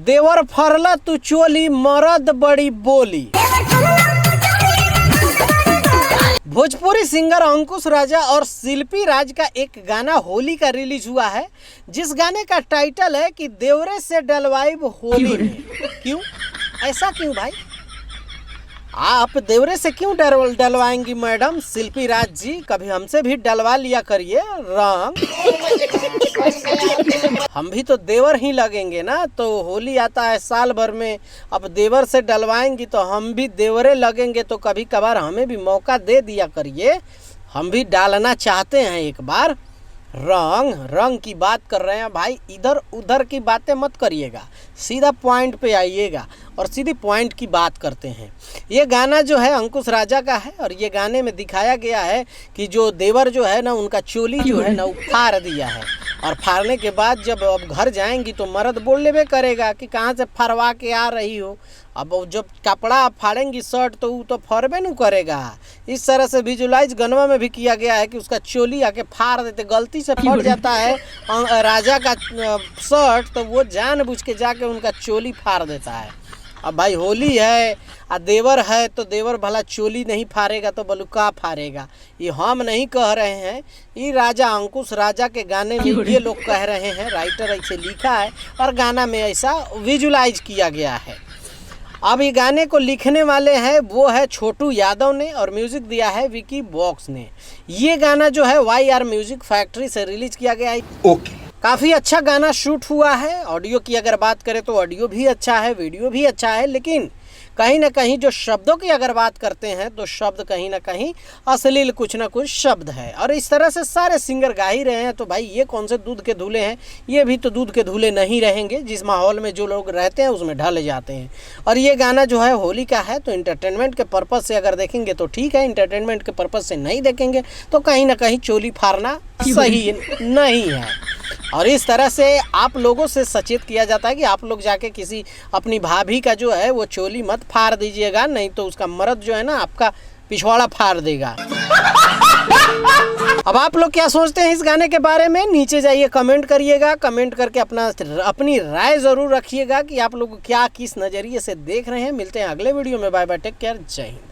देवर फरला तू चोली मरद बड़ी बोली। भोजपुरी सिंगर अंकुश राजा और शिल्पी राज का एक गाना होली का रिलीज हुआ है, जिस गाने का टाइटल है कि देवरे से डलवाइब होली में। क्यों, ऐसा क्यों भाई? आप देवरे से क्यों डलवाएंगी मैडम? शिल्पी राज जी, कभी हमसे भी डलवा लिया करिए रंग। हम भी तो देवर ही लगेंगे ना। तो होली आता है साल भर में, अब देवर से डलवाएंगी तो हम भी देवरे लगेंगे, तो कभी कभार हमें भी मौका दे दिया करिए। हम भी डालना चाहते हैं एक बार रंग की बात कर रहे हैं भाई, इधर उधर की बातें मत करिएगा, सीधा पॉइंट पे आइएगा और सीधी पॉइंट की बात करते हैं। ये गाना जो है अंकुश राजा का है और ये गाने में दिखाया गया है कि जो देवर जो है ना, उनका चोली जो है ना वो फाड़ दिया है, और फाड़ने के बाद जब अब घर जाएंगी तो मर्द बोल लेबे करेगा कि कहाँ से फरवा के आ रही हो। अब जब कपड़ा आप फाड़ेंगी शर्ट तो वो तो फरबे नहीं करेगा। इस तरह से विजुलाइज गनवा में भी किया गया है कि उसका चोली आके फाड़ देते, गलती से फट जाता है राजा का शर्ट तो वो जानबूझ के जाके उनका चोली फाड़ देता है। अब भाई होली है और देवर है तो देवर भला चोली नहीं फाड़ेगा तो बलुका फाड़ेगा। ये हम नहीं कह रहे हैं, ये राजा अंकुश राजा के गाने में ये लोग कह रहे हैं, राइटर ऐसे लिखा है और गाना में ऐसा विजुलाइज किया गया है। अब ये गाने को लिखने वाले हैं वो है छोटू यादव ने और म्यूज़िक दिया है विकी बॉक्स ने। ये गाना जो है YR म्यूज़िक फैक्ट्री से रिलीज किया गया है। ओके, काफ़ी अच्छा गाना शूट हुआ है। ऑडियो की अगर बात करें तो ऑडियो भी अच्छा है, वीडियो भी अच्छा है, लेकिन कहीं ना कहीं जो शब्दों की अगर बात करते हैं तो शब्द कहीं ना कहीं अश्लील कुछ ना कुछ शब्द है। और इस तरह से सारे सिंगर गा ही रहे हैं, तो भाई ये कौन से दूध के धुले हैं? ये भी तो दूध के धुले नहीं रहेंगे। जिस माहौल में जो लोग रहते हैं उसमें ढल जाते हैं। और ये गाना जो है होली का है, तो इंटरटेनमेंट के पर्पज़ से अगर देखेंगे तो ठीक है, इंटरटेनमेंट के पर्पज़ से नहीं देखेंगे तो कहीं ना कहीं चोली फाड़ना सही नहीं है। और इस तरह से आप लोगों से सचेत किया जाता है कि आप लोग जाके किसी अपनी भाभी का जो है वो चोली मत फाड़ दीजिएगा, नहीं तो उसका मर्द जो है ना आपका पिछवाड़ा फाड़ देगा। अब आप लोग क्या सोचते हैं इस गाने के बारे में? नीचे जाइए कमेंट करिएगा, कमेंट करके अपनी राय ज़रूर रखिएगा कि आप लोग क्या किस नज़रिए से देख रहे हैं। मिलते हैं अगले वीडियो में। बाय बाय, टेक केयर, जय हिंद।